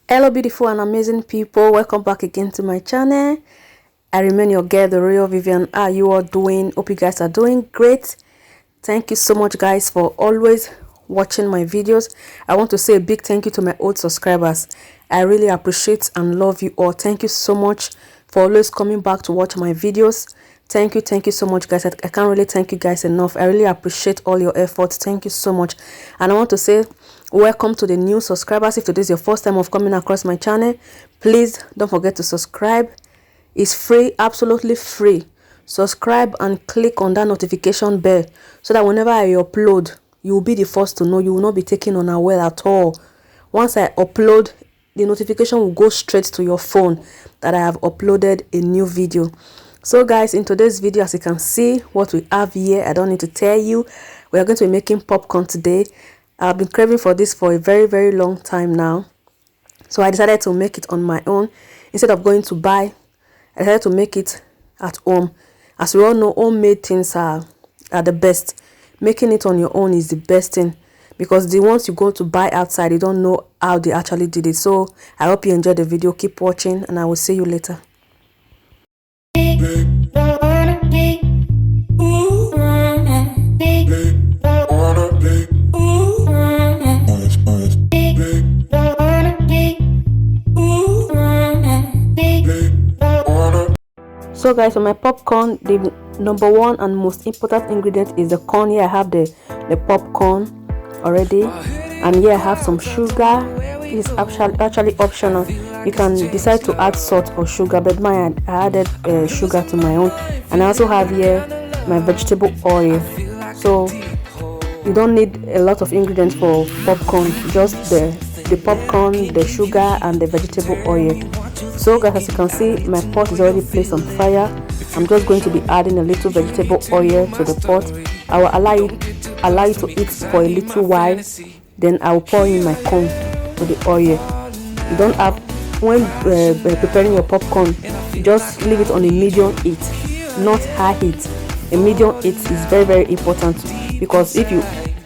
Hello beautiful and amazing people, welcome back again to my channel. I remain your girl, the real Vivian. How you all doing? Hope you guys are doing great. Thank you so much guys for always watching my videos. I want to say a big thank you to my old subscribers. I really appreciate and love you all. Thank you so much for always coming back to watch my videos. Thank you so much guys. I can't really thank you guys enough. I really appreciate all your efforts. Thank you so much. And I want to say welcome to the new subscribers. If today is your first time of coming across my channel, please don't forget to subscribe. It's free, absolutely free. Subscribe and click on that notification bell so that whenever I upload, you will be the first to know. You will not be taken unaware at all. Once I upload, the notification will go straight to your phone that I have uploaded a new video. So guys, in today's video, as you can see what we have here, I don't need to tell you, we are going to be making popcorn today. I've been craving for this for a very long time now, so I decided to make it on my own instead of going to buy. I decided to make it at home. As we all know, homemade things are the best. Making it on your own is the best thing, because the ones you go to buy outside, you don't know how they actually did it. So I hope you enjoyed the video. Keep watching and I will see you later. So guys, for my popcorn, the number one and most important ingredient is the corn. Here I have the popcorn already, and here I have some sugar. It's actually optional. You can decide to add salt or sugar, but mine I added sugar to my own. And I also have here my vegetable oil. So you don't need a lot of ingredients for popcorn, just the popcorn, the sugar and the vegetable oil. So guys, as you can see, my pot is already placed on fire. I'm just going to be adding a little vegetable oil to the pot. I will allow it to heat for a little while, then I will pour in my corn to the oil. You don't have, when preparing your popcorn, just leave it on a medium heat, not high heat. A medium heat is very important, because if you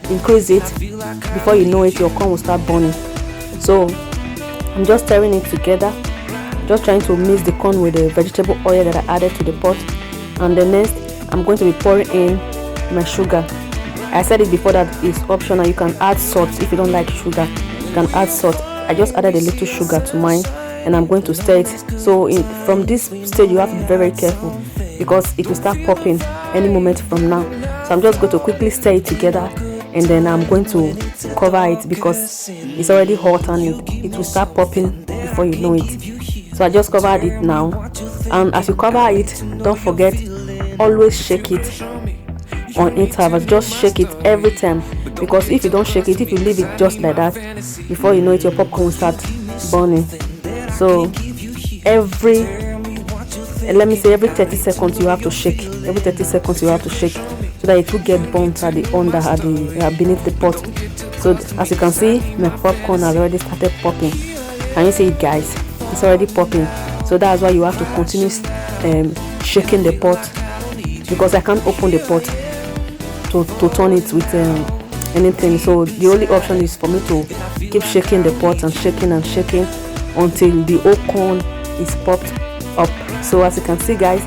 increase it, before you know it, your corn will start burning. So I'm just stirring it together, just trying to mix the corn with the vegetable oil that I added to the pot. And the next, I'm going to be pouring in my sugar. I said it before that it's optional. You can add salt if you don't like sugar. You can add salt. I just added a little sugar to mine, and I'm going to stir it. So from this stage, you have to be very careful, because it will start popping any moment from now. So I'm just going to quickly stir it together, and then I'm going to cover it, because it's already hot and it will start popping before you know it. So I just covered it now, and as you cover it, don't forget, always shake it on intervals. Just shake it every time, because if you don't shake it, if you leave it just like that, before you know it, your popcorn will start burning. So every 30 seconds you have to shake. Every 30 seconds you have to shake, so that it will get burnt at the beneath the pot. So as you can see, my popcorn has already started popping. Can you see it guys? It's already popping. So that's why you have to continue shaking the pot, because I can't open the pot to turn it with anything. So the only option is for me to keep shaking the pot and shaking until the whole corn is popped up. So as you can see guys,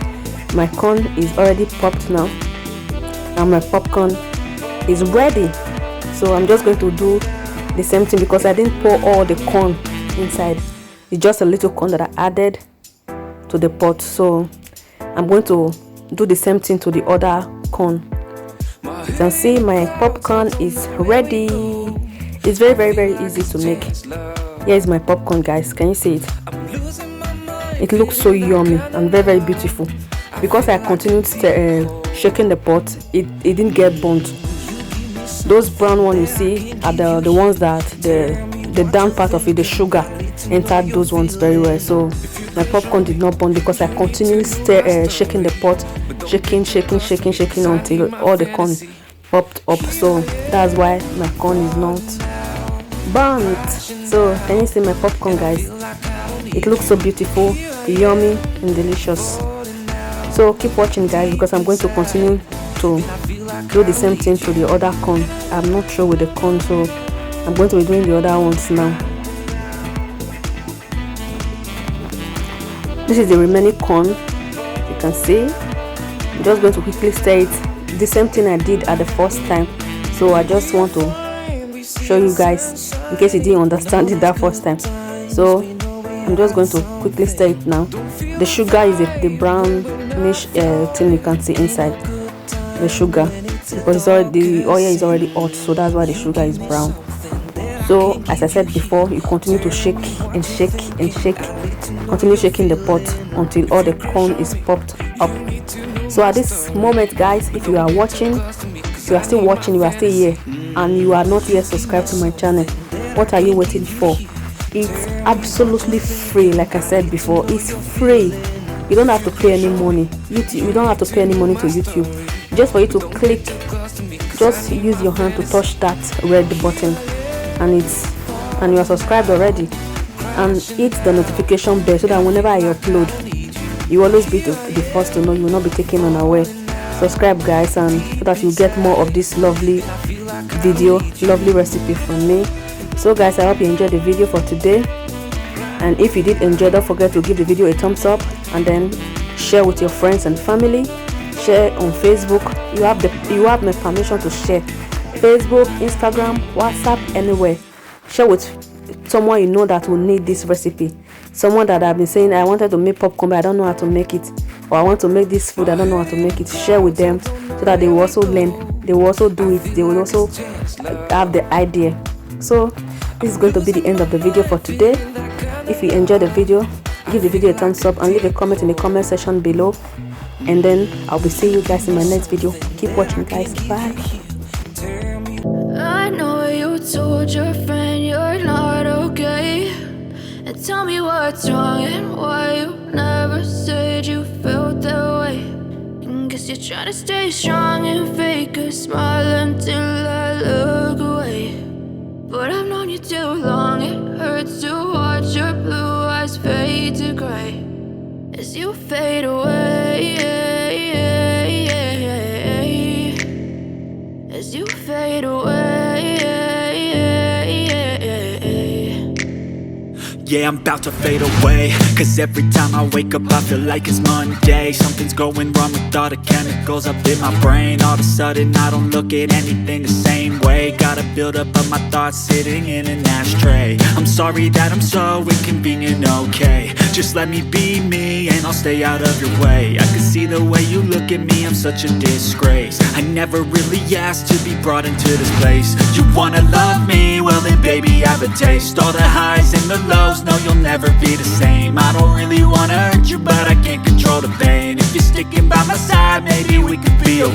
my corn is already popped now, and my popcorn is ready. So I'm just going to do the same thing, because I didn't pour all the corn inside. It's just a little corn that I added to the pot. So I'm going to do the same thing to the other corn. You can see my popcorn is ready. It's very easy to make. Here is my popcorn guys. Can you see it? It looks so yummy and very beautiful. Because I continued shaking the pot, it didn't get burnt. Those brown ones you see are the ones that the down part of it, the sugar, entered those ones very well. So my popcorn did not burn, because I continued shaking the pot, shaking until all the corn popped up. So that's why my corn is not burnt. So can you see my popcorn guys? It looks so beautiful, yummy and delicious. So keep watching guys, because I'm going to continue to do the same thing to the other corn. I'm not sure with the corn, so I'm going to be doing the other ones now. This is the remaining corn. You can see. I'm just going to quickly stir it. The same thing I did at the first time. So I just want to show you guys in case you didn't understand it that first time. So I'm just going to quickly stir it now. The sugar is the brownish thing you can see inside the sugar, because the oil is already hot, so that's why the sugar is brown. So as I said before, you continue to shake and shake and shake, continue shaking the pot until all the corn is popped up. So at this moment, guys, if you are watching, you are still watching, you are still here, and you are not yet subscribed to my channel, what are you waiting for? It's absolutely free. Like I said before, it's free. You don't have to pay any money. You don't have to pay any money to YouTube. Just for you to click, just use your hand to touch that red button, and you are subscribed already, and hit the notification bell so that whenever I upload, you always be the first to know. You will not be taken unaware. Subscribe, guys, and so that you get more of this lovely video, lovely recipe from me. So guys, I hope you enjoyed the video for today, and if you did enjoy, don't forget to give the video a thumbs up and then share with your friends and family. Share on Facebook. You have my permission to share. Facebook, Instagram, WhatsApp, anywhere. Share with someone you know that will need this recipe. Someone that I've been saying, I wanted to make popcorn but I don't know how to make it, or I want to make this food, I don't know how to make it. Share with them so that they will also learn, they will also do it, they will also have the idea. So this is going to be the end of the video for today. If you enjoyed the video, give the video a thumbs up and leave a comment in the comment section below, and then I'll be seeing you guys in my next video. Keep watching, guys. Bye. I know you told your friend you're not okay, and tell me what's wrong and why you never said you felt that way. And guess you're trying to stay strong and fake a smile until I look away. But I've known you too long, it hurts to watch your blue eyes fade to gray as you fade away, as you fade away. Yeah, I'm about to fade away, cause every time I wake up I feel like it's Monday. Something's going wrong with all the chemicals up in my brain. All of a sudden I don't look at anything the same way. Gotta build up of my thoughts sitting in an ashtray. I'm sorry that I'm so inconvenient, okay. Just let me be me and I'll stay out of your way. I can see the way you look at me, I'm such a disgrace. I never really asked to be brought into this place. You wanna love me? Well then baby I have a taste. All the highs and the lows, no you'll never be the same. I don't really wanna hurt you but I can't control the pain. If you're sticking by my side, maybe we could be okay.